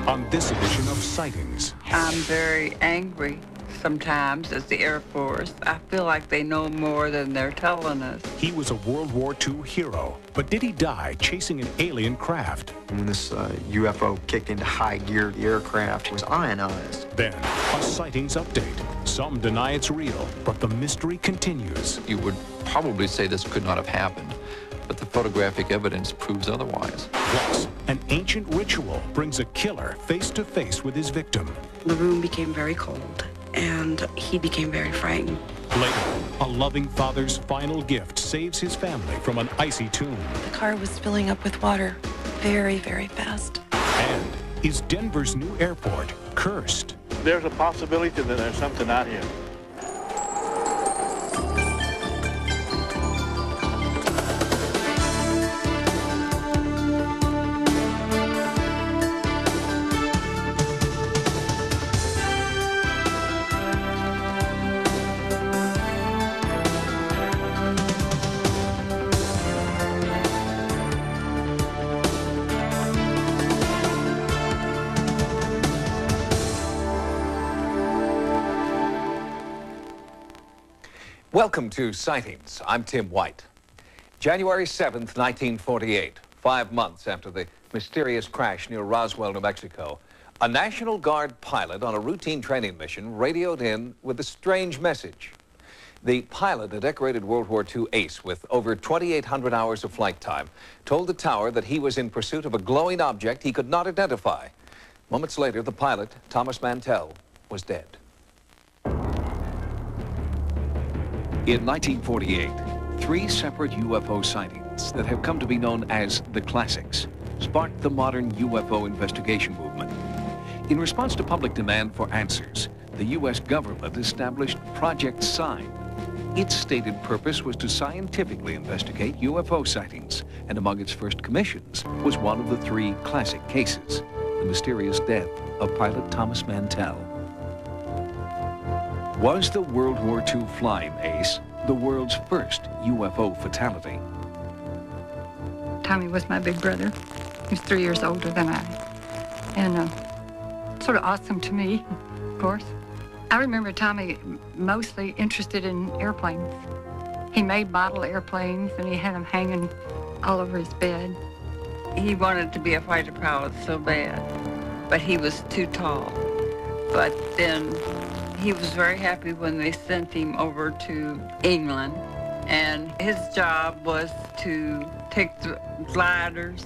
on this edition of Sightings. I'm very angry sometimes as the Air Force. I feel like they know more than they're telling us. He was a World War II hero, but did he die chasing an alien craft? When this UFO kicked into high gear, the aircraft was ionized. Then, a sightings update. Some deny it's real, but the mystery continues. You would probably say this could not have happened, but the photographic evidence proves otherwise. Plus, an ancient ritual brings a killer face to face with his victim. The room became very cold, and he became very frightened. Later, a loving father's final gift saves his family from an icy tomb. The car was filling up with water very, very fast. And is Denver's new airport cursed? There's a possibility that there's something out here. Welcome to Sightings. I'm Tim White. January 7th, 1948, 5 months after the mysterious crash near Roswell, New Mexico, a National Guard pilot on a routine training mission radioed in with a strange message. The pilot, a decorated World War II ace with over 2,800 hours of flight time, told the tower that he was in pursuit of a glowing object he could not identify. Moments later, the pilot, Thomas Mantell, was dead. In 1948, 3 separate UFO sightings that have come to be known as the classics sparked the modern UFO investigation movement. In response to public demand for answers, the U.S. government established Project Sign. Its stated purpose was to scientifically investigate UFO sightings, and among its first commissions was one of the 3 classic cases, the mysterious death of pilot Thomas Mantell. Was the World War II flying ace the world's first UFO fatality? Tommy was my big brother. He was 3 years older than I. And sort of awesome to me, of course. I remember Tommy mostly interested in airplanes. He made model airplanes and he had them hanging all over his bed. He wanted to be a fighter pilot so bad, but he was too tall. But then he was very happy when they sent him over to England, and his job was to take the gliders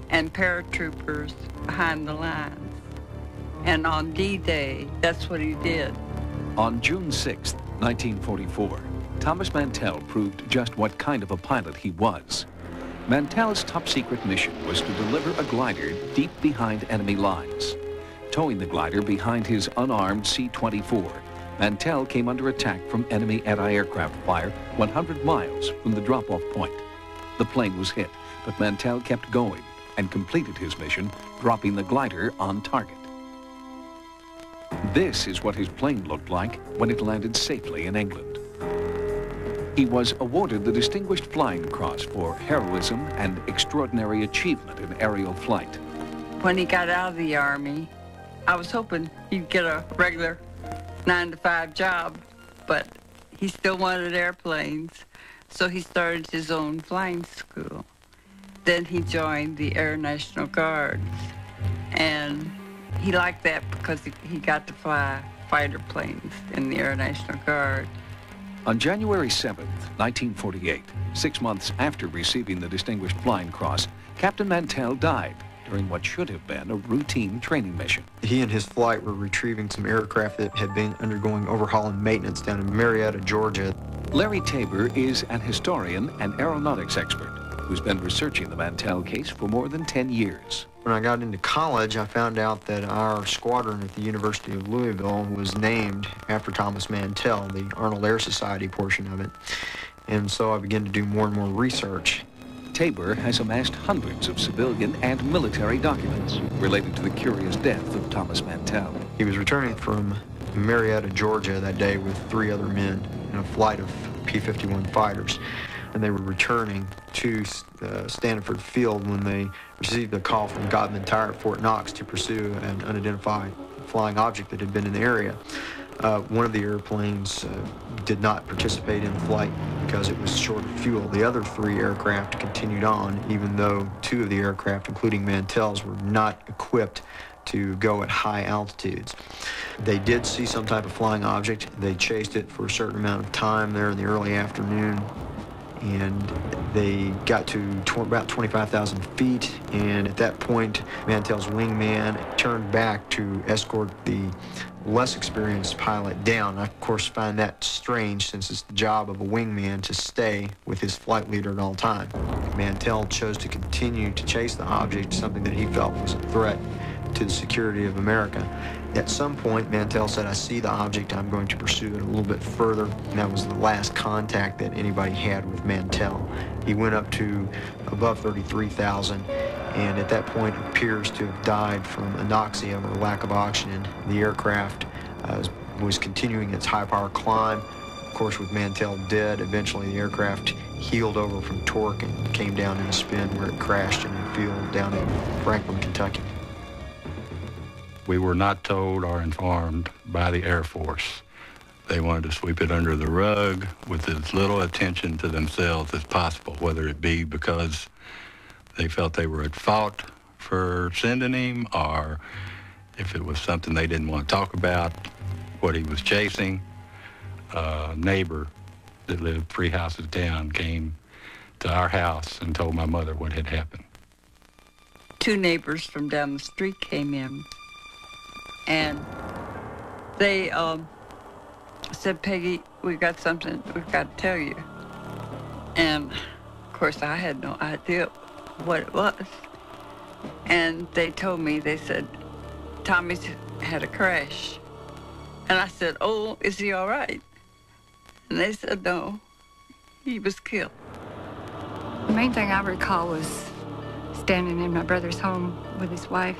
and paratroopers behind the lines. And on D-Day, that's what he did. On June 6, 1944, Thomas Mantell proved just what kind of a pilot he was. Mantell's top-secret mission was to deliver a glider deep behind enemy lines. Towing the glider behind his unarmed C-24, Mantell came under attack from enemy anti-aircraft fire 100 miles from the drop-off point. The plane was hit, but Mantell kept going and completed his mission, dropping the glider on target. This is what his plane looked like when it landed safely in England. He was awarded the Distinguished Flying Cross for heroism and extraordinary achievement in aerial flight. When he got out of the Army, I was hoping he'd get a regular 9-to-5 job, but he still wanted airplanes, so he started his own flying school. Then he joined the Air National Guards, and he liked that because he got to fly fighter planes in the Air National Guard. On January 7th, 1948, 6 months after receiving the Distinguished Flying Cross, Captain Mantell died during what should have been a routine training mission. He and his flight were retrieving some aircraft that had been undergoing overhaul and maintenance down in Marietta, Georgia. Larry Tabor is an historian and aeronautics expert who's been researching the Mantell case for more than 10 years. When I got into college, I found out that our squadron at the University of Louisville was named after Thomas Mantell, the Arnold Air Society portion of it. And so I began to do more and more research. Tabor has amassed hundreds of civilian and military documents related to the curious death of Thomas Mantell. He was returning from Marietta, Georgia that day with 3 other men in a flight of P-51 fighters and they were returning to Stanford Field when they received a call from Godman Tire at Fort Knox to pursue an unidentified flying object that had been in the area. One of the airplanes did not participate in flight because it was short of fuel. The other 3 aircraft continued on, even though 2 of the aircraft, including Mantell's, were not equipped to go at high altitudes. They did see some type of flying object. They chased it for a certain amount of time there in the early afternoon, and they got to about 25,000 feet, and at that point, Mantell's wingman turned back to escort the less experienced pilot down. I, of course, find that strange, since it's the job of a wingman to stay with his flight leader at all times. Mantell chose to continue to chase the object, something that he felt was a threat to the security of America. At some point, Mantell said, "I see the object, I'm going to pursue it a little bit further," and that was the last contact that anybody had with Mantell. He went up to above 33,000, and at that point appears to have died from anoxia or lack of oxygen. The aircraft was continuing its high-power climb. Of course, with Mantell dead, eventually the aircraft heeled over from torque and came down in a spin where it crashed in a field down in Franklin, Kentucky. We were not told or informed by the Air Force. They wanted to sweep it under the rug with as little attention to themselves as possible, whether it be because they felt they were at fault for sending him, or if it was something they didn't want to talk about, what he was chasing. A neighbor that lived 3 houses down came to our house and told my mother what had happened. 2 neighbors from down the street came in, and they said, "Peggy, we got something we've got to tell you." And of course I had no idea what it was. And they told me, they said, "Tommy's had a crash." And I said, "Oh, is he all right?" And they said, "No, he was killed." The main thing I recall was standing in my brother's home with his wife,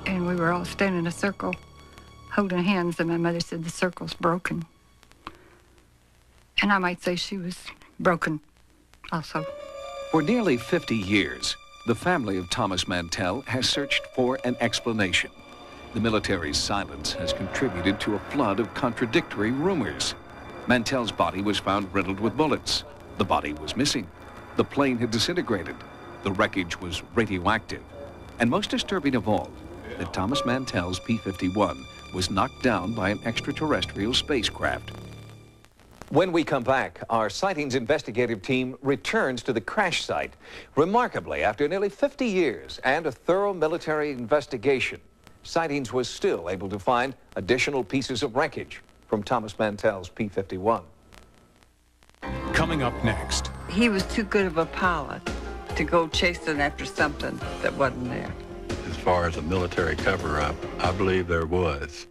and we were all standing in a circle holding hands, and my mother said, "The circle's broken." And I might say she was broken also. For nearly 50 years, the family of Thomas Mantell has searched for an explanation. The military's silence has contributed to a flood of contradictory rumors. Mantell's body was found riddled with bullets. The body was missing. The plane had disintegrated. The wreckage was radioactive. And most disturbing of all, that Thomas Mantell's P-51 was knocked down by an extraterrestrial spacecraft. When we come back, our Sightings investigative team returns to the crash site. Remarkably, after nearly 50 years and a thorough military investigation, Sightings was still able to find additional pieces of wreckage from Thomas Mantell's P-51. Coming up next. He was too good of a pilot to go chasing after something that wasn't there. As far as a military cover-up, I believe there was.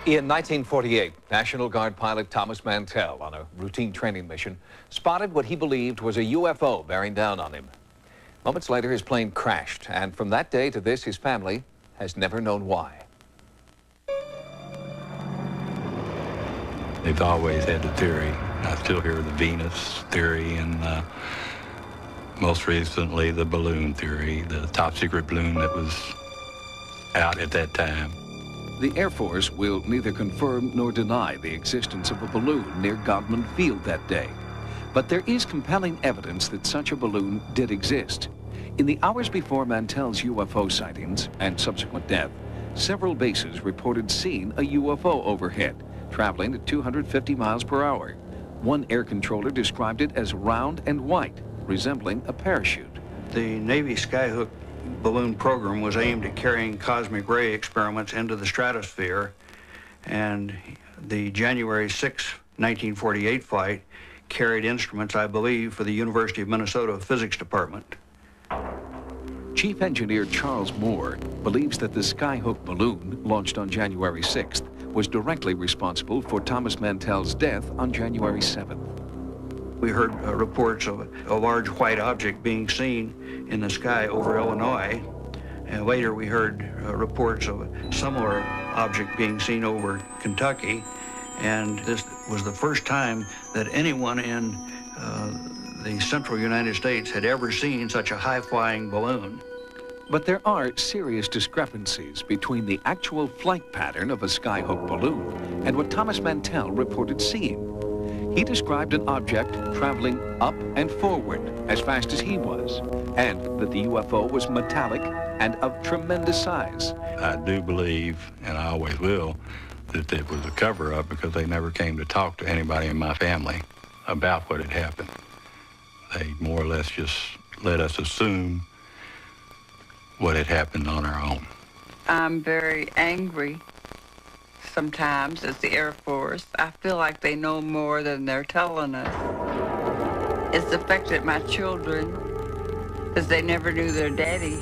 In 1948, National Guard pilot Thomas Mantell, on a routine training mission, spotted what he believed was a UFO bearing down on him. Moments later, his plane crashed, and from that day to this, his family has never known why. They've always had the theory. I still hear the Venus theory, and most recently the balloon theory, the top secret balloon that was out at that time. The Air Force will neither confirm nor deny the existence of a balloon near Godman Field that day. But there is compelling evidence that such a balloon did exist. In the hours before Mantell's UFO sightings and subsequent death, several bases reported seeing a UFO overhead, traveling at 250 miles per hour. One air controller described it as round and white, resembling a parachute. The Navy Skyhook balloon program was aimed at carrying cosmic ray experiments into the stratosphere, and the January 6, 1948 flight carried instruments, I believe, for the University of Minnesota Physics Department. Chief Engineer Charles Moore believes that the Skyhook balloon, launched on January 6th, was directly responsible for Thomas Mantell's death on January 7th. We heard reports of a large white object being seen in the sky over Illinois, and later we heard reports of a similar object being seen over Kentucky, And this was the first time that anyone in the central United States had ever seen such a high-flying balloon. But there are serious discrepancies between the actual flight pattern of a skyhook balloon and what Thomas Mantell reported seeing. He described an object traveling up and forward as fast as he was, and that the UFO was metallic and of tremendous size. I do believe, and I always will, that it was a cover-up because they never came to talk to anybody in my family about what had happened. They more or less just let us assume what had happened on our own. I'm very angry sometimes as the Air Force. I feel like they know more than they're telling us. It's affected my children because they never knew their daddy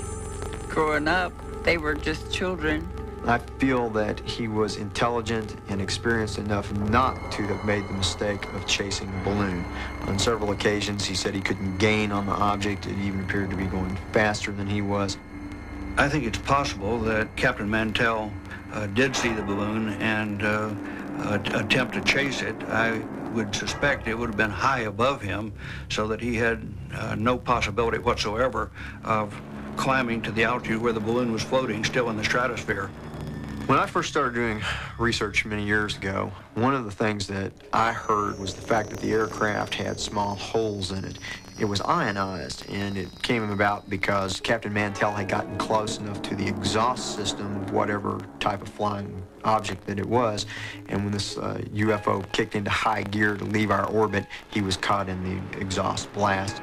growing up. They were just children. I feel that he was intelligent and experienced enough not to have made the mistake of chasing a balloon. On several occasions, he said he couldn't gain on the object. It even appeared to be going faster than he was. I think it's possible that Captain Mantell did see the balloon and attempt to chase it. I would suspect it would have been high above him so that he had no possibility whatsoever of climbing to the altitude where the balloon was floating still in the stratosphere. When I first started doing research many years ago, one of the things that I heard was the fact that the aircraft had small holes in it. It was ionized, and it came about because Captain Mantell had gotten close enough to the exhaust system of whatever type of flying object that it was, and when this UFO kicked into high gear to leave our orbit, he was caught in the exhaust blast.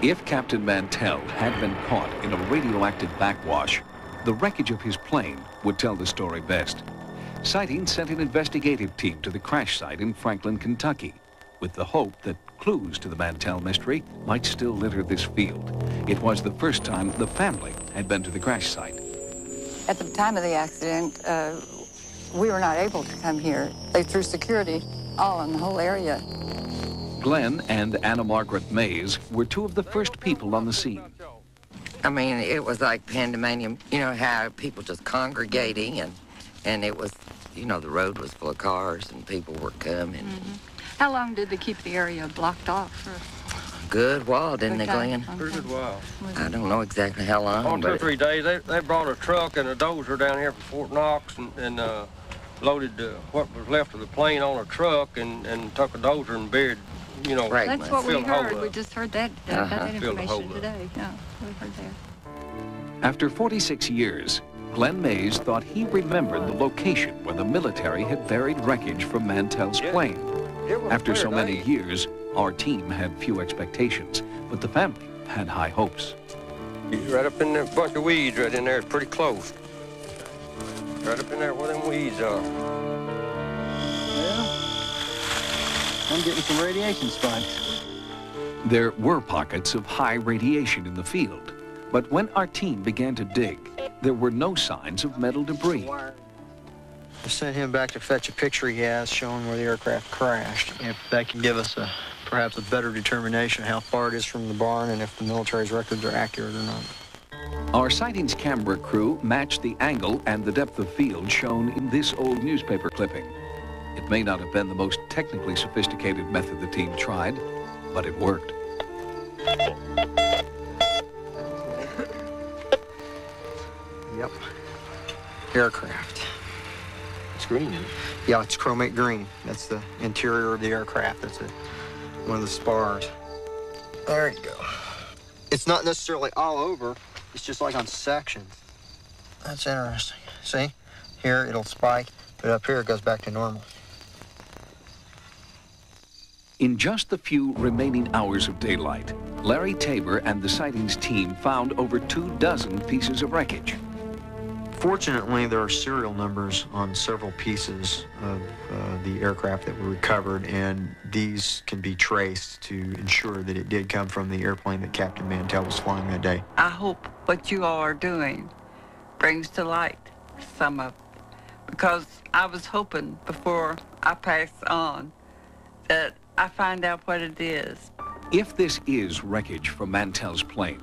If Captain Mantell had been caught in a radioactive backwash, the wreckage of his plane would tell the story best. Sightings sent an investigative team to the crash site in Franklin, Kentucky, with the hope that clues to the Mantell mystery might still litter this field. It was the first time the family had been to the crash site. At the time of the accident, we were not able to come here. They threw security all in the whole area. Glenn and Anna Margaret Mays were two of the first people on the scene. I mean, it was like pandemonium, you know, how people just congregating, and it was, you know, the road was full of cars and people were coming. Mm-hmm. How long did they keep the area blocked off for? Good while, didn't they, Glenn? Pretty good while. I don't know exactly how long. On 2 or 3 days, they brought a truck and a dozer down here from Fort Knox and loaded what was left of the plane on a truck and took a dozer and buried, you know. Right. That's what we heard. We just heard that, got that Filled the hole information today. Yeah, we heard that. After 46 years, Glenn Mays thought he remembered the location where the military had buried wreckage from Mantell's plane. After so many years, our team had few expectations, but the family had high hopes. Right up in that bunch of weeds right in there, it's pretty close. Right up in there where them weeds are. Well, I'm getting some radiation spikes. There were pockets of high radiation in the field, but when our team began to dig, there were no signs of metal debris. I sent him back to fetch a picture he has showing where the aircraft crashed. If that can give us perhaps a better determination of how far it is from the barn and if the military's records are accurate or not. Our sightings camera crew matched the angle and the depth of field shown in this old newspaper clipping. It may not have been the most technically sophisticated method the team tried, but it worked. Yep. Aircraft. It's green, isn't it? Yeah, it's chromate green. That's the interior of the aircraft. That's one of the spars. There you go. It's not necessarily all over. It's just like on sections. That's interesting. See? Here it'll spike, but up here it goes back to normal. In just the few remaining hours of daylight, Larry Tabor and the sightings team found over 24 pieces of wreckage. Fortunately, there are serial numbers on several pieces of the aircraft that were recovered, and these can be traced to ensure that it did come from the airplane that Captain Mantell was flying that day. I hope what you all are doing brings to light some of it, because I was hoping before I pass on that I find out what it is. If this is wreckage from Mantell's plane,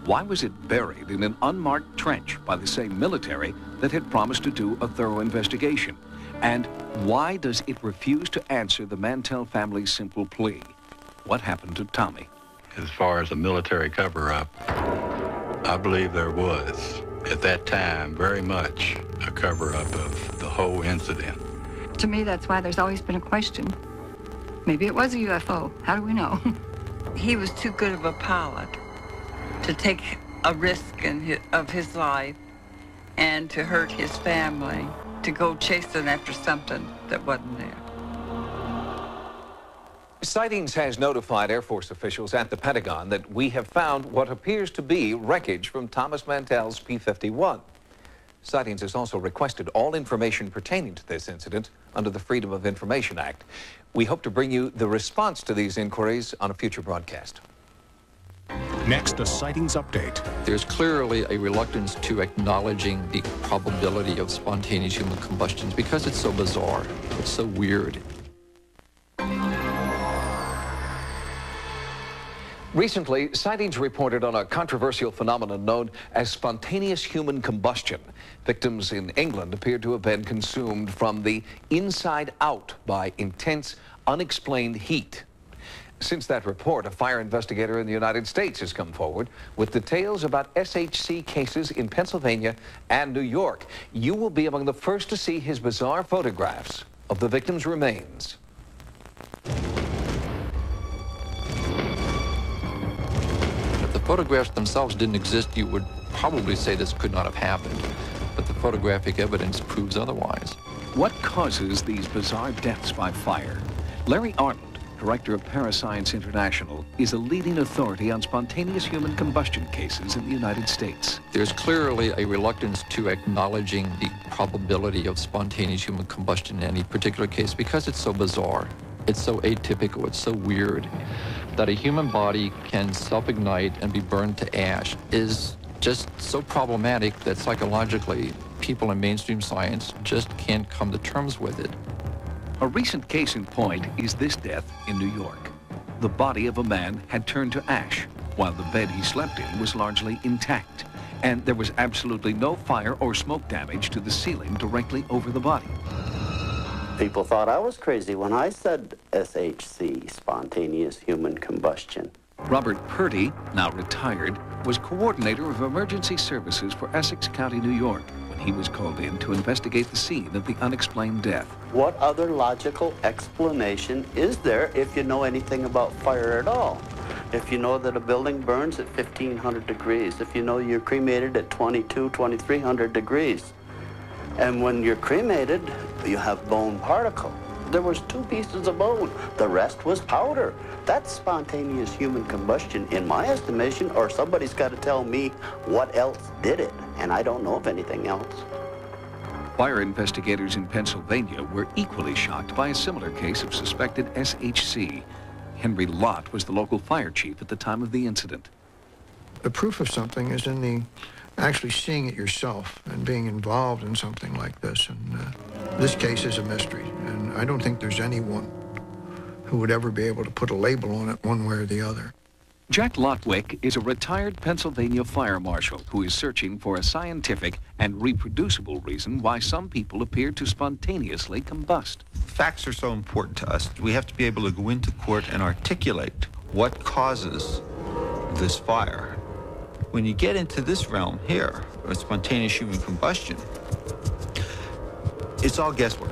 why was it buried in an unmarked trench by the same military that had promised to do a thorough investigation? And why does it refuse to answer the Mantell family's simple plea? What happened to Tommy? As far as a military cover-up, I believe there was, at that time, very much a cover-up of the whole incident. To me, that's why there's always been a question. Maybe it was a UFO. How do we know? He was too good of a pilot to take a risk of his life and to hurt his family, to go chasing after something that wasn't there. Sightings has notified Air Force officials at the Pentagon that we have found what appears to be wreckage from Thomas Mantell's P-51. Sightings has also requested all information pertaining to this incident under the Freedom of Information Act. We hope to bring you the response to these inquiries on a future broadcast. Next, a sightings update. There's clearly a reluctance to acknowledging the probability of spontaneous human combustions because it's so bizarre, it's so weird. Recently, sightings reported on a controversial phenomenon known as spontaneous human combustion. Victims in England appeared to have been consumed from the inside out by intense, unexplained heat. Since that report, a fire investigator in the United States has come forward with details about SHC cases in Pennsylvania and New York. You will be among the first to see his bizarre photographs of the victims' remains. If the photographs themselves didn't exist, you would probably say this could not have happened. But the photographic evidence proves otherwise. What causes these bizarre deaths by fire? Larry Arnold, director of Parascience International, is a leading authority on spontaneous human combustion cases in the United States. There's clearly a reluctance to acknowledging the probability of spontaneous human combustion in any particular case because it's so bizarre. It's so atypical, it's so weird. That a human body can self-ignite and be burned to ash is just so problematic that psychologically, people in mainstream science just can't come to terms with it. A recent case in point is this death in New York. The body of a man had turned to ash, while the bed he slept in was largely intact, and there was absolutely no fire or smoke damage to the ceiling directly over the body. People thought I was crazy when I said SHC, spontaneous human combustion. Robert Purdy, now retired, was coordinator of emergency services for Essex County, New York, when he was called in to investigate the scene of the unexplained death. What other logical explanation is there if you know anything about fire at all? If you know that a building burns at 1,500 degrees, if you know you're cremated at 2,300 degrees, and when you're cremated, you have bone particle. There was 2 pieces of bone. The rest was powder. That's spontaneous human combustion in my estimation, or somebody's got to tell me what else did it, and I don't know of anything else. Fire investigators in Pennsylvania were equally shocked by a similar case of suspected SHC. Henry Lott was the local fire chief at the time of the incident. The proof of something is in the actually seeing it yourself and being involved in something like this. And this case is a mystery, and I don't think there's anyone who would ever be able to put a label on it one way or the other. Jack Lotwick is a retired Pennsylvania fire marshal who is searching for a scientific and reproducible reason why some people appear to spontaneously combust. Facts are so important to us. We have to be able to go into court and articulate what causes this fire. When you get into this realm here, of spontaneous human combustion, it's all guesswork,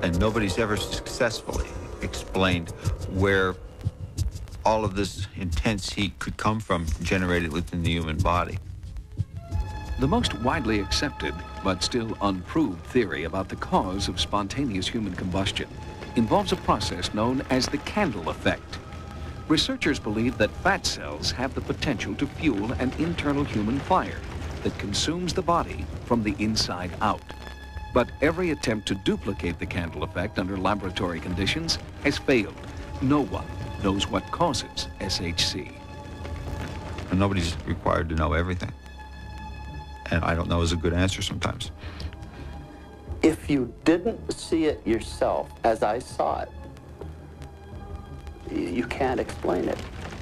and nobody's ever successfully explained where all of this intense heat could come from generated within the human body. The most widely accepted, but still unproved theory about the cause of spontaneous human combustion involves a process known as the candle effect. Researchers believe that fat cells have the potential to fuel an internal human fire that consumes the body from the inside out. But every attempt to duplicate the candle effect under laboratory conditions has failed. No one knows what causes SHC. And nobody's required to know everything. And I don't know is a good answer sometimes. If you didn't see it yourself as I saw it, you can't explain it.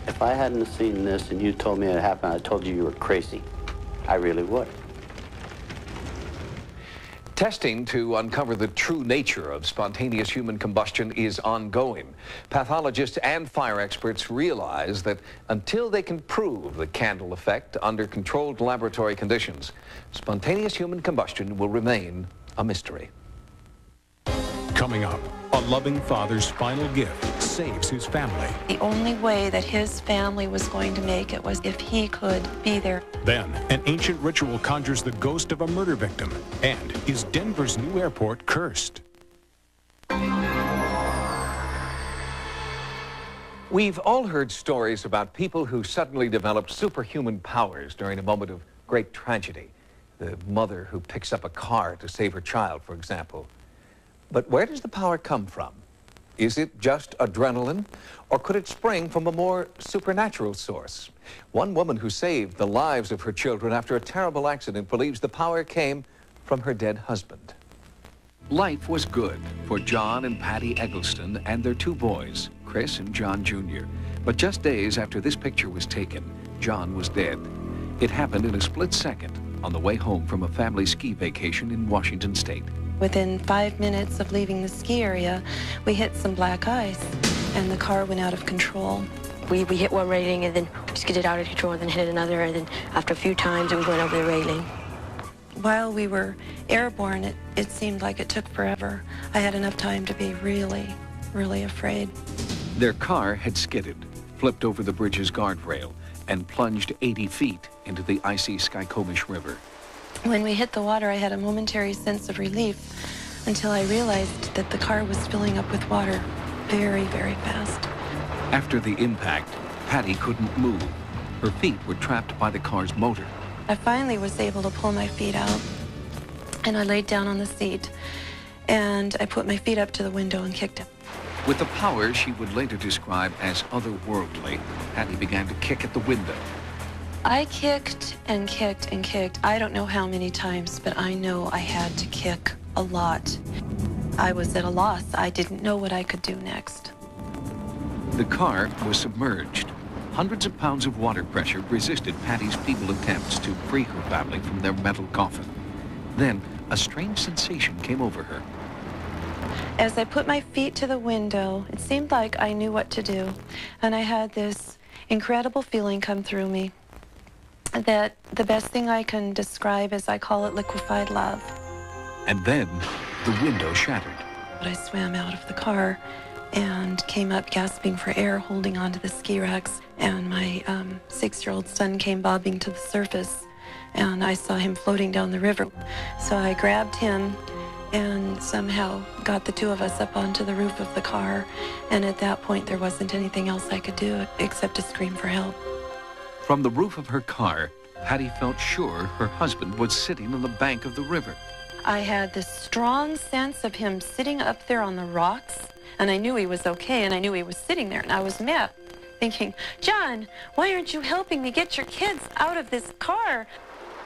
If I hadn't seen this and you told me it happened, I told you you were crazy. I really would. Testing to uncover the true nature of spontaneous human combustion is ongoing. Pathologists and fire experts realize that until they can prove the candle effect under controlled laboratory conditions, spontaneous human combustion will remain a mystery. Coming up, a loving father's final gift saves his family. The only way that his family was going to make it was if he could be there. Then, an ancient ritual conjures the ghost of a murder victim. And is Denver's new airport cursed? We've all heard stories about people who suddenly developed superhuman powers during a moment of great tragedy. The mother who picks up a car to save her child, for example. But where does the power come from? Is it just adrenaline, or could it spring from a more supernatural source? One woman who saved the lives of her children after a terrible accident believes the power came from her dead husband. Life was good for John and Patty Eggleston and their two boys, Chris and John Jr. But just days after this picture was taken, John was dead. It happened in a split second on the way home from a family ski vacation in Washington State. Within 5 minutes of leaving the ski area, we hit some black ice, and the car went out of control. We hit one railing, and then skidded out of control, and then hit another, and then after a few times, we went over the railing. While we were airborne, it seemed like it took forever. I had enough time to be really, really afraid. Their car had skidded, flipped over the bridge's guardrail, and plunged 80 feet into the icy Skykomish River. When we hit the water, I had a momentary sense of relief until I realized that the car was filling up with water very, very fast. After the impact, Patty couldn't move. Her feet were trapped by the car's motor. I finally was able to pull my feet out, and I laid down on the seat, and I put my feet up to the window and kicked it. With the power she would later describe as otherworldly, Patty began to kick at the window. I kicked and kicked and kicked. I don't know how many times, but I know I had to kick a lot. I was at a loss. I didn't know what I could do next. The car was submerged. Hundreds of pounds of water pressure resisted Patty's feeble attempts to free her family from their metal coffin. Then, a strange sensation came over her. As I put my feet to the window, it seemed like I knew what to do, and I had this incredible feeling come through me that the best thing I can describe is I call it liquefied love. And then, the window shattered. I swam out of the car and came up gasping for air, holding onto the ski racks, and my 6-year-old son came bobbing to the surface, and I saw him floating down the river. So I grabbed him and somehow got the two of us up onto the roof of the car, and at that point there wasn't anything else I could do except to scream for help. From the roof of her car, Patty felt sure her husband was sitting on the bank of the river. I had this strong sense of him sitting up there on the rocks, and I knew he was okay, and I knew he was sitting there, and I was mad, thinking, John, why aren't you helping me get your kids out of this car?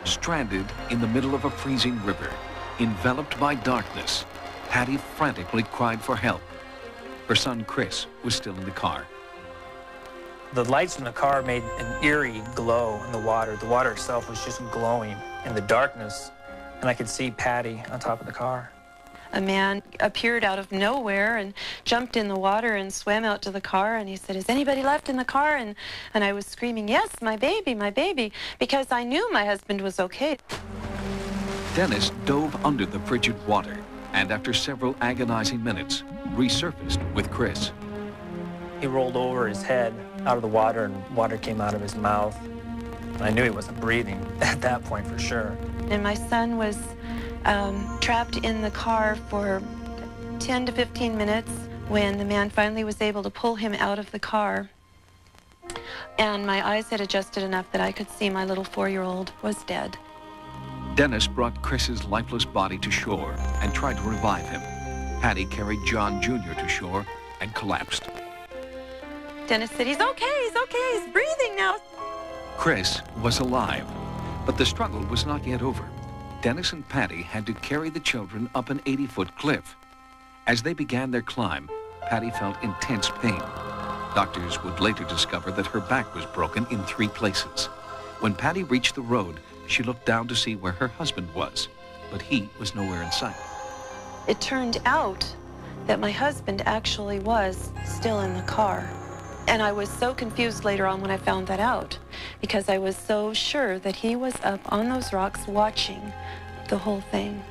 Stranded in the middle of a freezing river, enveloped by darkness, Patty frantically cried for help. Her son, Chris, was still in the car. The lights in the car made an eerie glow in the water. The water itself was just glowing in the darkness, and I could see Patty on top of the car. A man appeared out of nowhere and jumped in the water and swam out to the car, and he said, is anybody left in the car? And I was screaming, yes, my baby, because I knew my husband was okay. Dennis dove under the frigid water, and after several agonizing minutes, resurfaced with Chris. He rolled over his head out of the water, and water came out of his mouth. I knew he wasn't breathing at that point for sure. And my son was trapped in the car for 10 to 15 minutes when the man finally was able to pull him out of the car. And my eyes had adjusted enough that I could see my little 4-year-old was dead. Dennis brought Chris's lifeless body to shore and tried to revive him. Patty carried John Jr. to shore and collapsed. Dennis said, he's okay, he's breathing now. Chris was alive, but the struggle was not yet over. Dennis and Patty had to carry the children up an 80-foot cliff. As they began their climb, Patty felt intense pain. Doctors would later discover that her back was broken in 3 places. When Patty reached the road, she looked down to see where her husband was. but he was nowhere in sight. It turned out that my husband actually was still in the car. And I was so confused later on when I found that out, because I was so sure that he was up on those rocks watching the whole thing.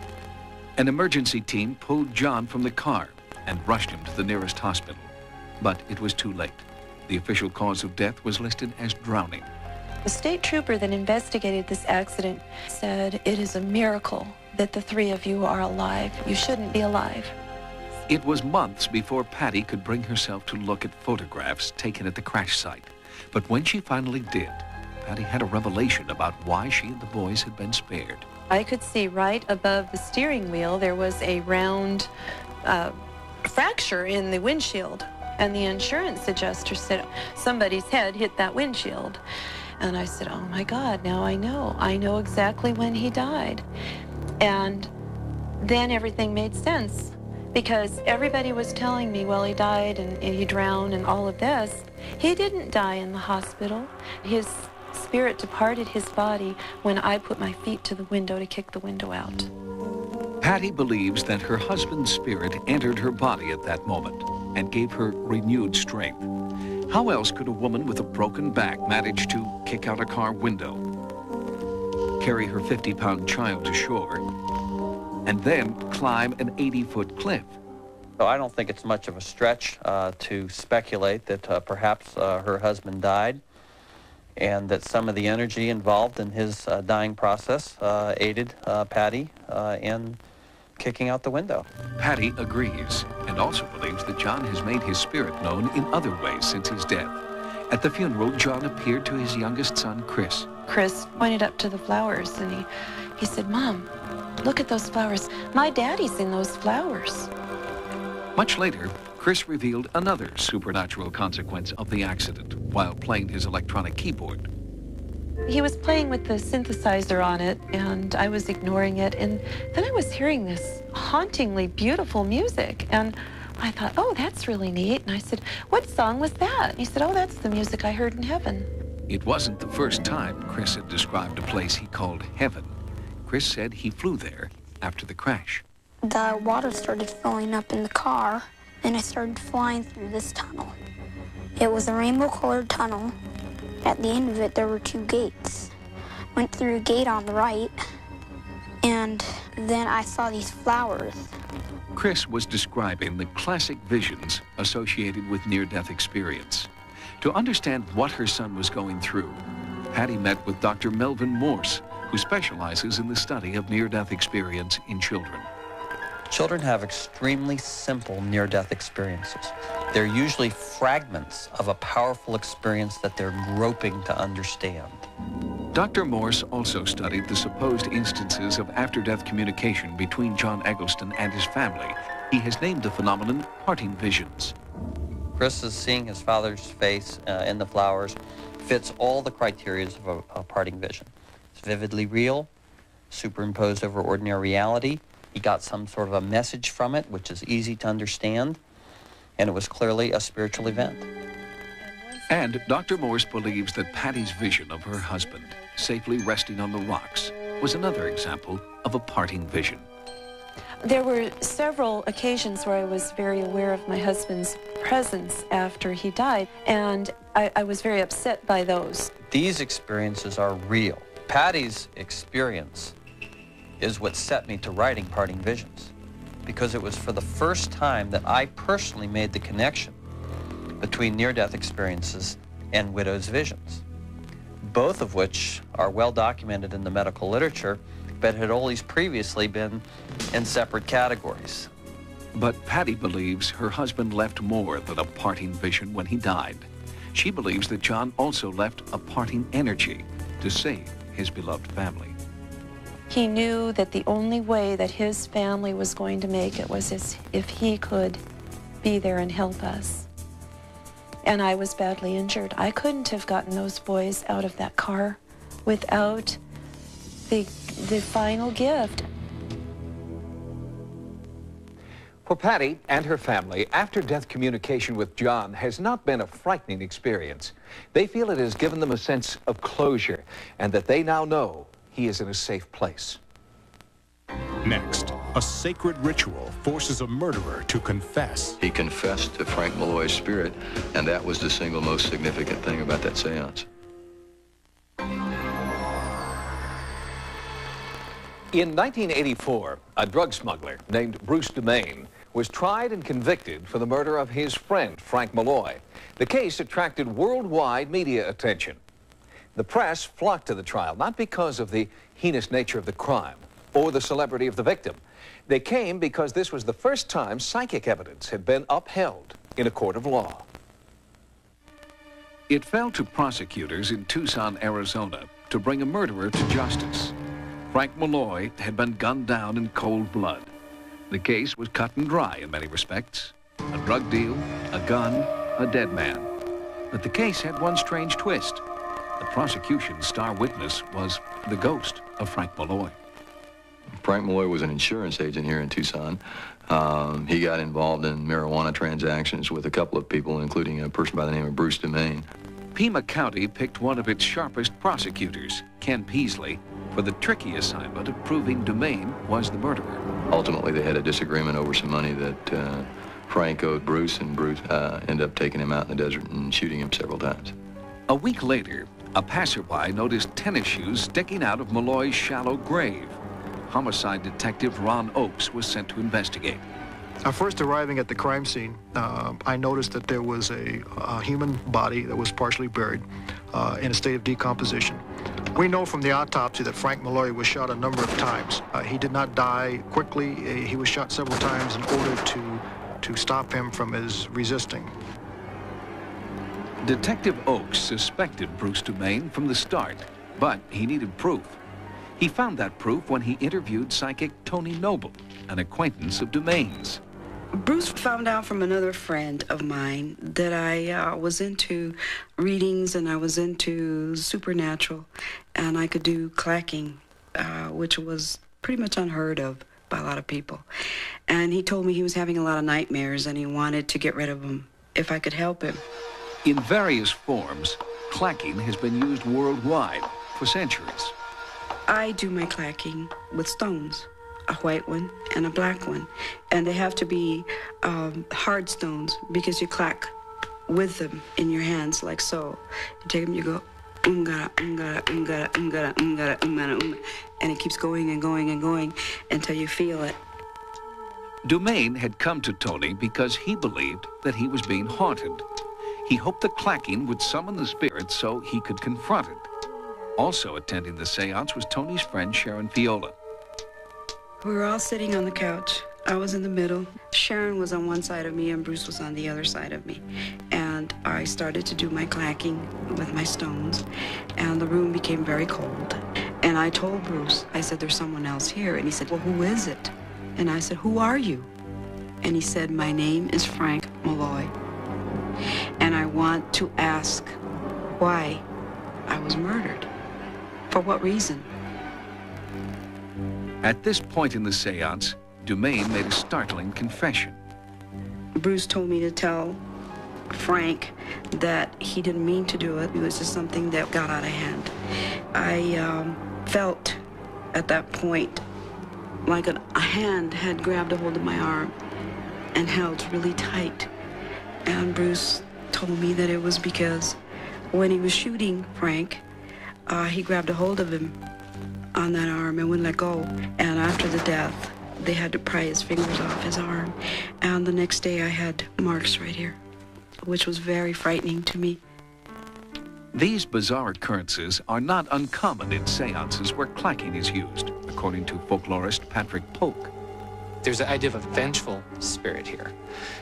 An emergency team pulled John from the car and rushed him to the nearest hospital. But it was too late. The official cause of death was listed as drowning. The state trooper that investigated this accident said, "It is a miracle that the three of you are alive. You shouldn't be alive." It was months before Patty could bring herself to look at photographs taken at the crash site. But when she finally did, Patty had a revelation about why she and the boys had been spared. I could see right above the steering wheel there was a round fracture in the windshield. And the insurance adjuster said, somebody's head hit that windshield. And I said, oh my God, now I know. I know exactly when he died. And then everything made sense, because everybody was telling me, well, he died and he drowned and all of this. He didn't die in the hospital. His spirit departed his body when I put my feet to the window to kick the window out. Patty believes that her husband's spirit entered her body at that moment and gave her renewed strength. How else could a woman with a broken back manage to kick out a car window, carry her 50-pound child to shore, and then climb an 80-foot cliff? So I don't think it's much of a stretch to speculate that perhaps her husband died, and that some of the energy involved in his dying process aided Patty in kicking out the window. Patty agrees, and also believes that John has made his spirit known in other ways since his death. At the funeral, John appeared to his youngest son, Chris. Chris pointed up to the flowers and he said, Mom, look at those flowers. My daddy's in those flowers. Much later, Chris revealed another supernatural consequence of the accident while playing his electronic keyboard. He was playing with the synthesizer on it, and I was ignoring it, and then I was hearing this hauntingly beautiful music, and I thought, oh, that's really neat. And I said, what song was that? And he said, oh, that's the music I heard in heaven. It wasn't the first time Chris had described a place he called heaven. Chris said he flew there after the crash. The water started filling up in the car, and I started flying through this tunnel. It was a rainbow-colored tunnel. At the end of it, there were two gates. Went through a gate on the right, and then I saw these flowers. Chris was describing the classic visions associated with near-death experience. To understand what her son was going through, Patty met with Dr. Melvin Morse, who specializes in the study of near-death experience in children. Children have extremely simple near-death experiences. They're usually fragments of a powerful experience that they're groping to understand. Dr. Morse also studied the supposed instances of after-death communication between John Eggleston and his family. He has named the phenomenon parting visions. Chris is seeing his father's face in the flowers fits all the criteria of a parting vision. It's vividly real, superimposed over ordinary reality. He got some sort of a message from it, which is easy to understand, and it was clearly a spiritual event. And Dr. Morse believes that Patty's vision of her husband, safely resting on the rocks, was another example of a parting vision. There were several occasions where I was very aware of my husband's presence after he died, and I was very upset by those. These experiences are real. Patty's experience is what set me to writing Parting Visions, because it was for the first time that I personally made the connection between near-death experiences and widow's visions, both of which are well documented in the medical literature, but had always previously been in separate categories. But Patty believes her husband left more than a parting vision when he died. She believes that John also left a parting energy to save his beloved family. He knew that the only way that his family was going to make it was if he could be there and help us. And I was badly injured. I couldn't have gotten those boys out of that car without the final gift. For Patty and her family, after-death communication with John has not been a frightening experience. They feel it has given them a sense of closure and that they now know he is in a safe place. Next, a sacred ritual forces a murderer to confess. He confessed to Frank Malloy's spirit, and that was the single most significant thing about that seance. In 1984, a drug smuggler named Bruce DeMaine was tried and convicted for the murder of his friend, Frank Malloy. The case attracted worldwide media attention. The press flocked to the trial, not because of the heinous nature of the crime or the celebrity of the victim. They came because this was the first time psychic evidence had been upheld in a court of law. It fell to prosecutors in Tucson, Arizona, to bring a murderer to justice. Frank Malloy had been gunned down in cold blood. The case was cut and dry in many respects. A drug deal, a gun, a dead man. But the case had one strange twist. The prosecution's star witness was the ghost of Frank Malloy. Frank Malloy was an insurance agent here in Tucson. He got involved in marijuana transactions with a couple of people, including a person by the name of Bruce DeMaine. Pima County picked one of its sharpest prosecutors, Ken Peasley, for the tricky assignment of proving DeMaine was the murderer. Ultimately, they had a disagreement over some money that Frank owed Bruce, and Bruce ended up taking him out in the desert and shooting him several times. A week later, a passerby noticed tennis shoes sticking out of Malloy's shallow grave. Homicide detective Ron Oakes was sent to investigate. First arriving at the crime scene, I noticed that there was a human body that was partially buried in a state of decomposition. We know from the autopsy that Frank Malloy was shot a number of times. He did not die quickly. He was shot several times in order to stop him from his resisting. Detective Oakes suspected Bruce DeMaine from the start, but he needed proof. He found that proof when he interviewed psychic Tony Noble, an acquaintance of DeMaine's. Bruce found out from another friend of mine that I was into readings and I was into supernatural, and I could do clacking, which was pretty much unheard of by a lot of people. And he told me he was having a lot of nightmares and he wanted to get rid of them if I could help him. In various forms, clacking has been used worldwide for centuries. I do my clacking with stones, a white one and a black one. And they have to be hard stones because you clack with them in your hands like so. You take them, you go, umgara, umgara, umgara, umgara, umgara, umgara, umgara, and it keeps going and going and going until you feel it. DeMaine had come to Tony because he believed that he was being haunted. He hoped the clacking would summon the spirit so he could confront it. Also attending the seance was Tony's friend Sharon Fiola. We were all sitting on the couch. I was in the middle. Sharon was on one side of me and Bruce was on the other side of me. And I started to do my clacking with my stones, and the room became very cold. And I told Bruce, I said, there's someone else here. And he said, well, who is it? And I said, who are you? And he said, my name is Frank Malloy. And I want to ask why I was murdered. For what reason? At this point in the seance, DeMaine made a startling confession. Bruce told me to tell Frank that he didn't mean to do it. It was just something that got out of hand. I felt at that point like a hand had grabbed a hold of my arm and held really tight. And Bruce told me that it was because when he was shooting Frank, he grabbed a hold of him on that arm and wouldn't let go. And after the death, they had to pry his fingers off his arm. And the next day I had marks right here, which was very frightening to me. These bizarre occurrences are not uncommon in seances where clacking is used, according to folklorist Patrick Polk. There's the idea of a vengeful spirit here.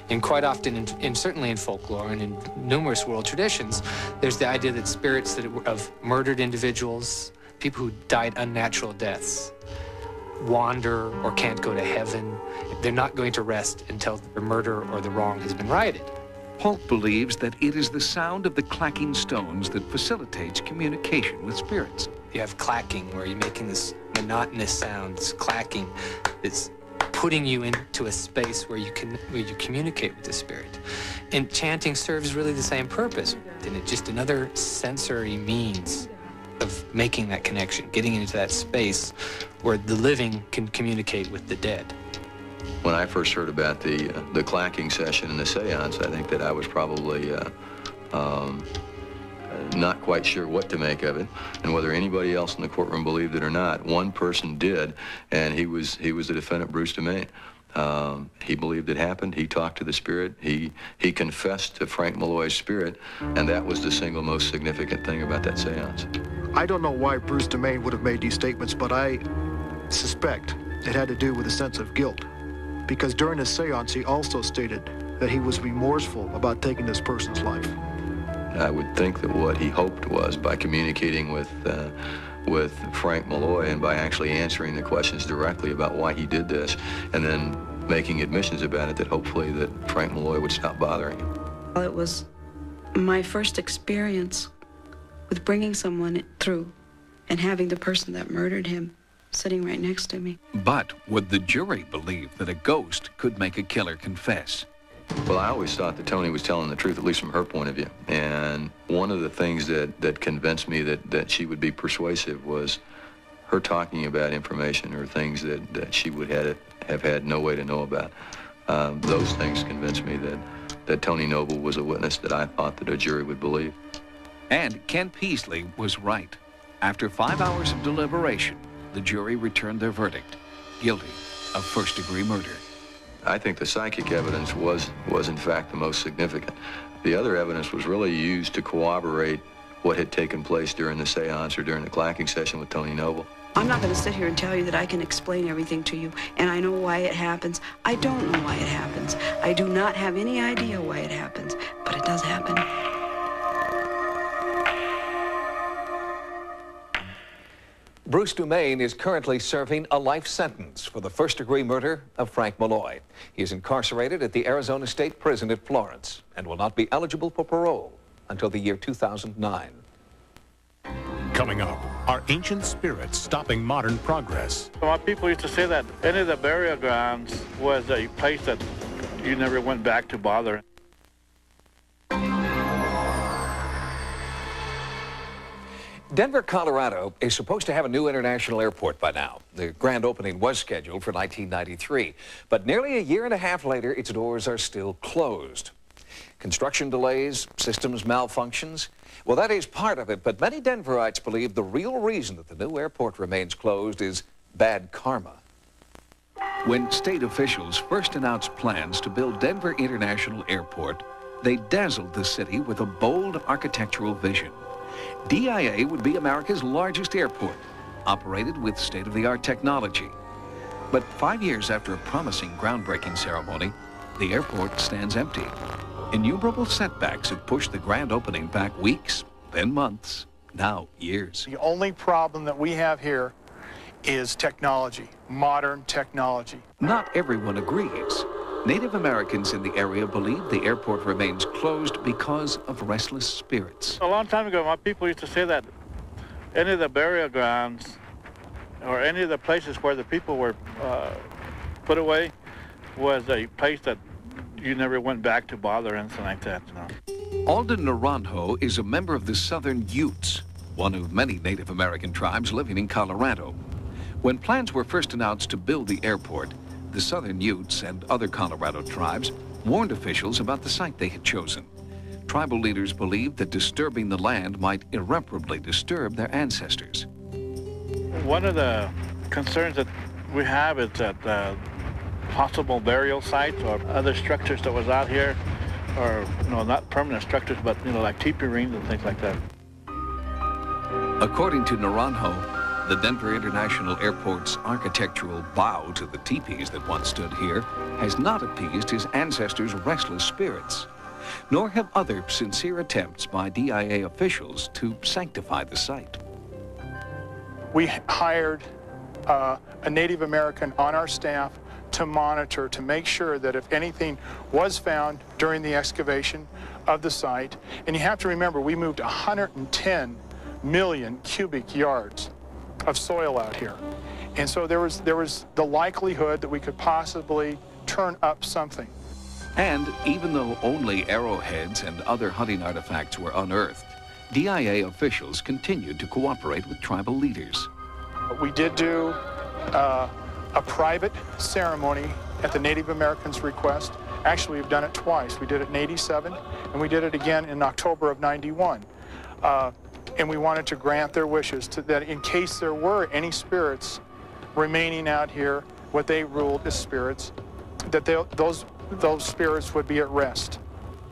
And quite often, certainly in folklore and in numerous world traditions, there's the idea that spirits of murdered individuals, people who died unnatural deaths, wander or can't go to heaven. They're not going to rest until the murder or the wrong has been righted. Polk believes that it is the sound of the clacking stones that facilitates communication with spirits. You have clacking, where you're making this monotonous sound, this clacking that's putting you into a space where you communicate with the spirit. And chanting serves really the same purpose, and it's just another sensory means of making that connection, getting into that space where the living can communicate with the dead. When I first heard about the clacking session and the seance, I think that I was probably not quite sure what to make of it, and whether anybody else in the courtroom believed it or not. One person did, and he was the defendant, Bruce DeMaine. He believed it happened. He talked to the spirit. He confessed to Frank Malloy's spirit, and that was the single most significant thing about that seance. I don't know why Bruce DeMaine would have made these statements, but I suspect it had to do with a sense of guilt, because during the seance he also stated that he was remorseful about taking this person's life. I would think that what he hoped was, by communicating with Frank Malloy and by actually answering the questions directly about why he did this, and then making admissions about it, that hopefully that Frank Malloy would stop bothering him. It was my first experience with bringing someone through and having the person that murdered him sitting right next to me. But would the jury believe that a ghost could make a killer confess? Well, I always thought that Toni was telling the truth, at least from her point of view. And one of the things that convinced me that she would be persuasive was her talking about information or things that she would have had no way to know about. Those things convinced me that Toni Noble was a witness that I thought that a jury would believe. And Ken Peasley was right. After 5 hours of deliberation, the jury returned their verdict, guilty of first-degree murder. I think the psychic evidence was in fact the most significant. The other evidence was really used to corroborate what had taken place during the seance or during the clacking session with Toni Noble. I'm not going to sit here and tell you that I can explain everything to you, and I know why it happens. I don't know why it happens. I do not have any idea why it happens, but it does happen. Bruce DeMaine is currently serving a life sentence for the first-degree murder of Frank Malloy. He is incarcerated at the Arizona State Prison at Florence and will not be eligible for parole until the year 2009. Coming up, are ancient spirits stopping modern progress? My people used to say that any of the burial grounds was a place that you never went back to bother. Denver, Colorado is supposed to have a new international airport by now. The grand opening was scheduled for 1993, but nearly a year and a half later, its doors are still closed. Construction delays, systems malfunctions. Well, that is part of it, but many Denverites believe the real reason that the new airport remains closed is bad karma. When state officials first announced plans to build Denver International Airport, they dazzled the city with a bold architectural vision. DIA would be America's largest airport, operated with state-of-the-art technology. But 5 years after a promising groundbreaking ceremony, the airport stands empty. Innumerable setbacks have pushed the grand opening back weeks, then months, now years. The only problem that we have here is technology, modern technology. Not everyone agrees. Native Americans in the area believe the airport remains closed because of restless spirits. A long time ago, my people used to say that any of the burial grounds or any of the places where the people were put away was a place that you never went back to bother or anything like that, you know. Alden Naranjo is a member of the Southern Utes, one of many Native American tribes living in Colorado. When plans were first announced to build the airport, the Southern Utes and other Colorado tribes warned officials about the site they had chosen. Tribal leaders believed that disturbing the land might irreparably disturb their ancestors. One of the concerns that we have is that possible burial sites or other structures that was out here, or, you know, not permanent structures, but, you know, like teepee rings and things like that. According to Naranjo, the Denver International Airport's architectural bow to the teepees that once stood here has not appeased his ancestors' restless spirits, nor have other sincere attempts by DIA officials to sanctify the site. We hired a Native American on our staff to monitor, to make sure that if anything was found during the excavation of the site, and you have to remember, we moved 110 million cubic yards of soil out here. And so there was the likelihood that we could possibly turn up something. And even though only arrowheads and other hunting artifacts were unearthed, DIA officials continued to cooperate with tribal leaders. We did do a private ceremony at the Native Americans' request. Actually, we've done it twice. We did it in '87, and we did it again in October of '91. And we wanted to grant their wishes that in case there were any spirits remaining out here, what they ruled as spirits, that those spirits would be at rest.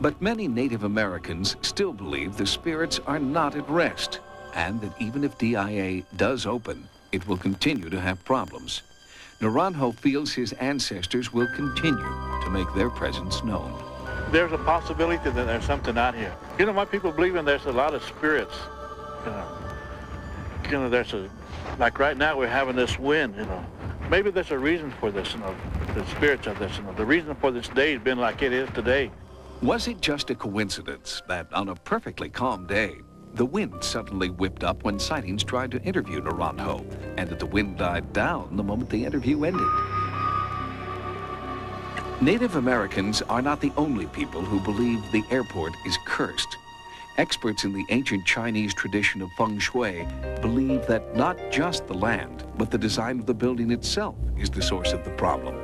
But many Native Americans still believe the spirits are not at rest, and that even if DIA does open, it will continue to have problems. Naranjo feels his ancestors will continue to make their presence known. There's a possibility that there's something out here. You know, my people believe there's a lot of spirits. There's like right now we're having this wind, Maybe there's a reason for this, the spirits of this, the reason for this day has been like it is today. Was it just a coincidence that on a perfectly calm day, the wind suddenly whipped up when Sightings tried to interview Naranjo, and that the wind died down the moment the interview ended? Native Americans are not the only people who believe the airport is cursed. Experts in the ancient Chinese tradition of feng shui believe that not just the land, but the design of the building itself is the source of the problem.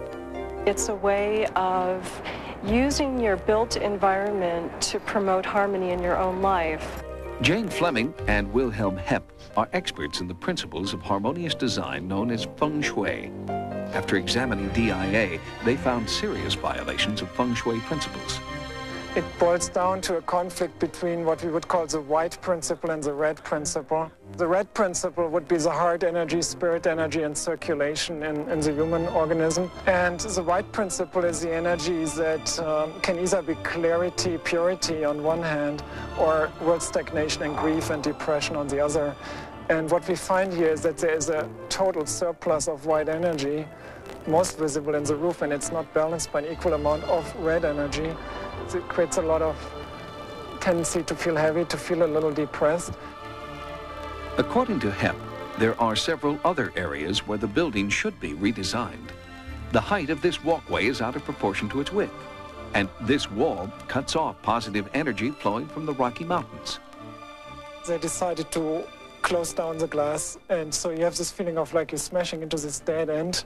It's a way of using your built environment to promote harmony in your own life. Jane Fleming and Wilhelm Hepp are experts in the principles of harmonious design known as feng shui. After examining DIA, they found serious violations of feng shui principles. It boils down to a conflict between what we would call the white principle and the red principle. The red principle would be the heart energy, spirit energy, and circulation in the human organism. And the white principle is the energy that can either be clarity, purity on one hand, or world stagnation and grief and depression on the other. And what we find here is that there is a total surplus of white energy, most visible in the roof, and it's not balanced by an equal amount of red energy. It creates a lot of tendency to feel heavy, to feel a little depressed. According to Hepp, there are several other areas where the building should be redesigned. The height of this walkway is out of proportion to its width, and this wall cuts off positive energy flowing from the Rocky Mountains. They decided to close down the glass, and so you have this feeling of like you're smashing into this dead end.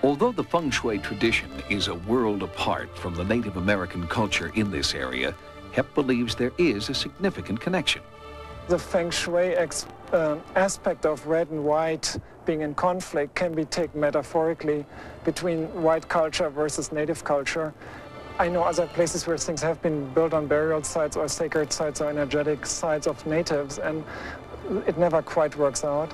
Although the feng shui tradition is a world apart from the Native American culture in this area, Hepp believes there is a significant connection. The feng shui aspect of red and white being in conflict can be taken metaphorically between white culture versus native culture. I know other places where things have been built on burial sites or sacred sites or energetic sites of natives, and it never quite works out.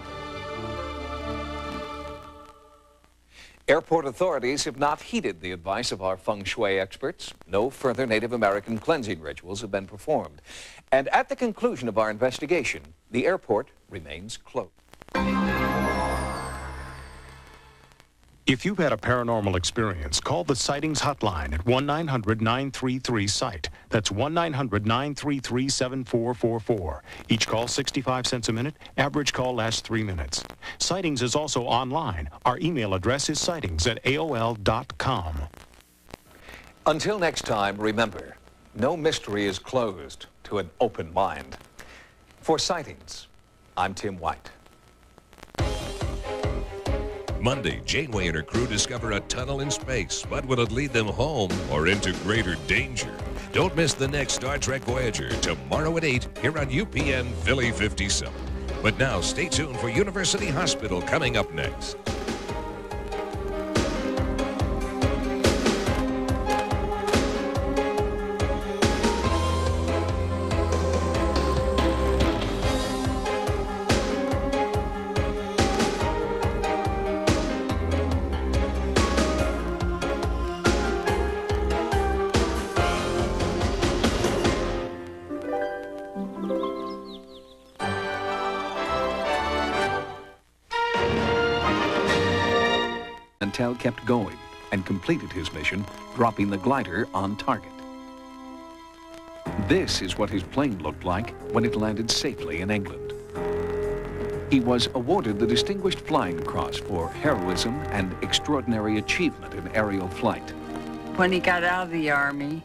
Airport authorities have not heeded the advice of our feng shui experts. No further Native American cleansing rituals have been performed. And at the conclusion of our investigation, the airport remains closed. If you've had a paranormal experience, call the Sightings hotline at 1-900-933-SIGHT. That's 1-900-933-7444. Each call 65 cents a minute. Average call lasts 3 minutes. Sightings is also online. Our email address is sightings@aol.com. Until next time, remember, no mystery is closed to an open mind. For Sightings, I'm Tim White. Monday, Janeway and her crew discover a tunnel in space, but will it lead them home or into greater danger? Don't miss the next Star Trek Voyager tomorrow at 8 here on UPN Philly 57. But now, stay tuned for University Hospital coming up next. Mantell kept going and completed his mission, dropping the glider on target. This is what his plane looked like when it landed safely in England. He was awarded the Distinguished Flying Cross for heroism and extraordinary achievement in aerial flight. When he got out of the Army,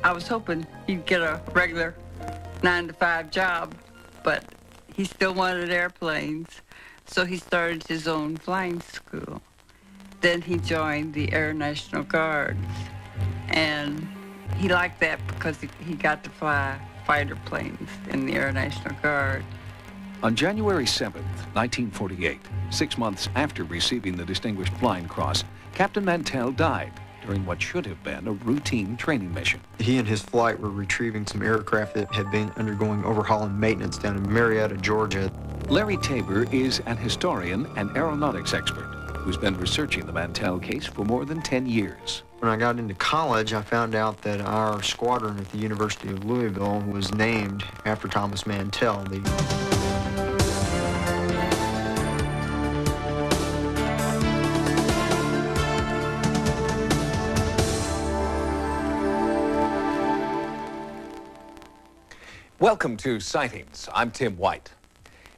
I was hoping he'd get a regular 9-to-5 job, but he still wanted airplanes, so he started his own flying school. Then he joined the Air National Guards, and he liked that because he got to fly fighter planes in the Air National Guard. On January 7th, 1948, 6 months after receiving the Distinguished Flying Cross, Captain Mantell died during what should have been a routine training mission. He and his flight were retrieving some aircraft that had been undergoing overhaul and maintenance down in Marietta, Georgia. Larry Tabor is an historian and aeronautics expert who's been researching the Mantell case for more than 10 years. When I got into college, I found out that our squadron at the University of Louisville was named after Thomas Mantell. Welcome to Sightings. I'm Tim White.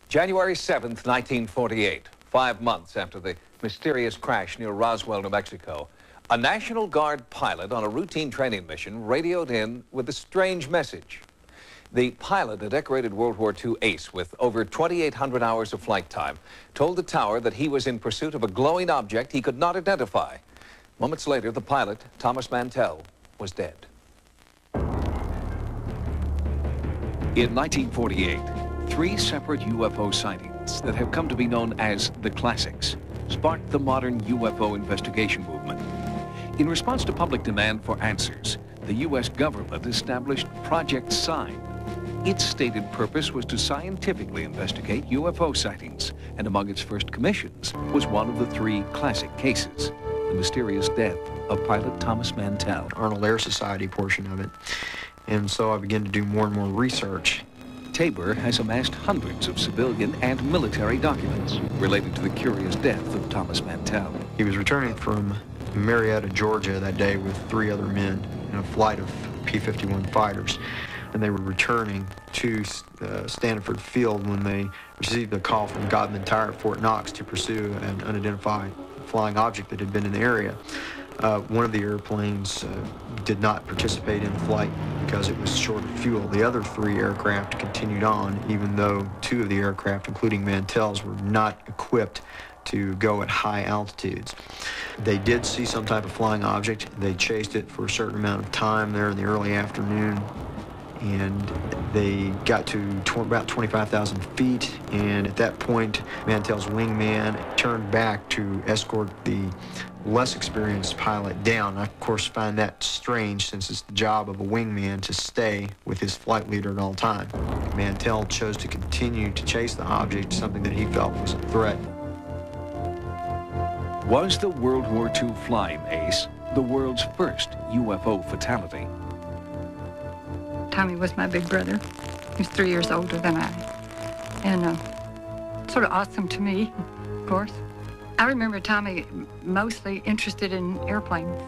January 7th, 1948, 5 months after the mysterious crash near Roswell, New Mexico, a National Guard pilot on a routine training mission radioed in with a strange message. The pilot, a decorated World War II ace with over 2,800 hours of flight time, told the tower that he was in pursuit of a glowing object he could not identify. Moments later, the pilot, Thomas Mantell, was dead. In 1948, 3 separate UFO sightings that have come to be known as the classics sparked the modern UFO investigation movement. In response to public demand for answers, the U.S. government established Project Sign. Its stated purpose was to scientifically investigate UFO sightings, and among its first commissions was one of the 3 classic cases, the mysterious death of pilot Thomas Mantell. Arnold Air Society portion of it. And so I began to do more and more research. Tabor has amassed hundreds of civilian and military documents related to the curious death of Thomas Mantell. He was returning from Marietta, Georgia that day with 3 other men in a flight of P-51 fighters. And they were returning to Stanford Field when they received a call from Godman Tire at Fort Knox to pursue an unidentified flying object that had been in the area. One of the airplanes did not participate in the flight because it was short of fuel. The other 3 aircraft continued on, even though 2 of the aircraft, including Mantell's, were not equipped to go at high altitudes. They did see some type of flying object. They chased it for a certain amount of time there in the early afternoon, and they got to about 25,000 feet, and at that point, Mantell's wingman turned back to escort the less experienced pilot down. I, of course, find that strange since it's the job of a wingman to stay with his flight leader at all times. Mantell chose to continue to chase the object, something that he felt was a threat. Was the World War II flying ace the world's first UFO fatality? Tommy was my big brother. He was 3 years older than I. And sort of awesome to me, of course. I remember Tommy mostly interested in airplanes.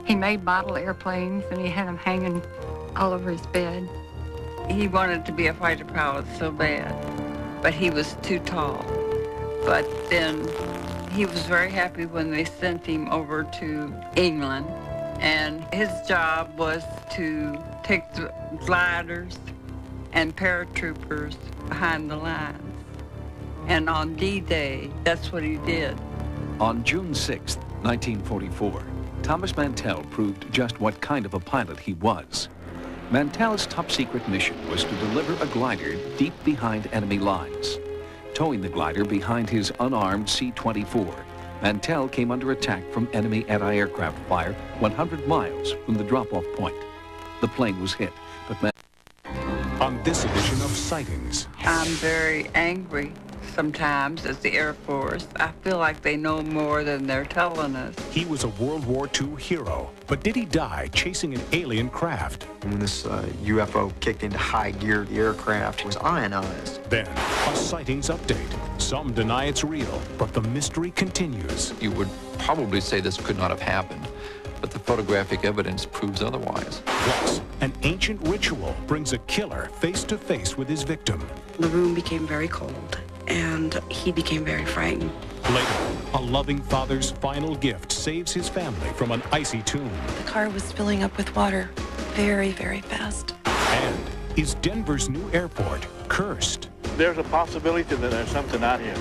He made model airplanes, and he had them hanging all over his bed. He wanted to be a fighter pilot so bad, but he was too tall. But then he was very happy when they sent him over to England, and his job was to take the gliders and paratroopers behind the lines. And on D-Day, that's what he did. On June 6, 1944, Thomas Mantell proved just what kind of a pilot he was. Mantell's top-secret mission was to deliver a glider deep behind enemy lines. Towing the glider behind his unarmed C-24, Mantell came under attack from enemy anti-aircraft fire 100 miles from the drop-off point. The plane was hit, but on this edition of Sightings, I'm very angry sometimes as the Air Force. I feel like they know more than they're telling us. He was a World War II hero, but did he die chasing an alien craft? When this UFO kicked into high gear, the aircraft was ionized. Then, a Sightings update. Some deny it's real, but the mystery continues. You would probably say this could not have happened, but the photographic evidence proves otherwise. Plus, an ancient ritual brings a killer face to face with his victim. The room became very cold, and he became very frightened. Later, a loving father's final gift saves his family from an icy tomb. The car was filling up with water very, very fast. And Is Denver's new airport cursed? There's a possibility that there's something out here.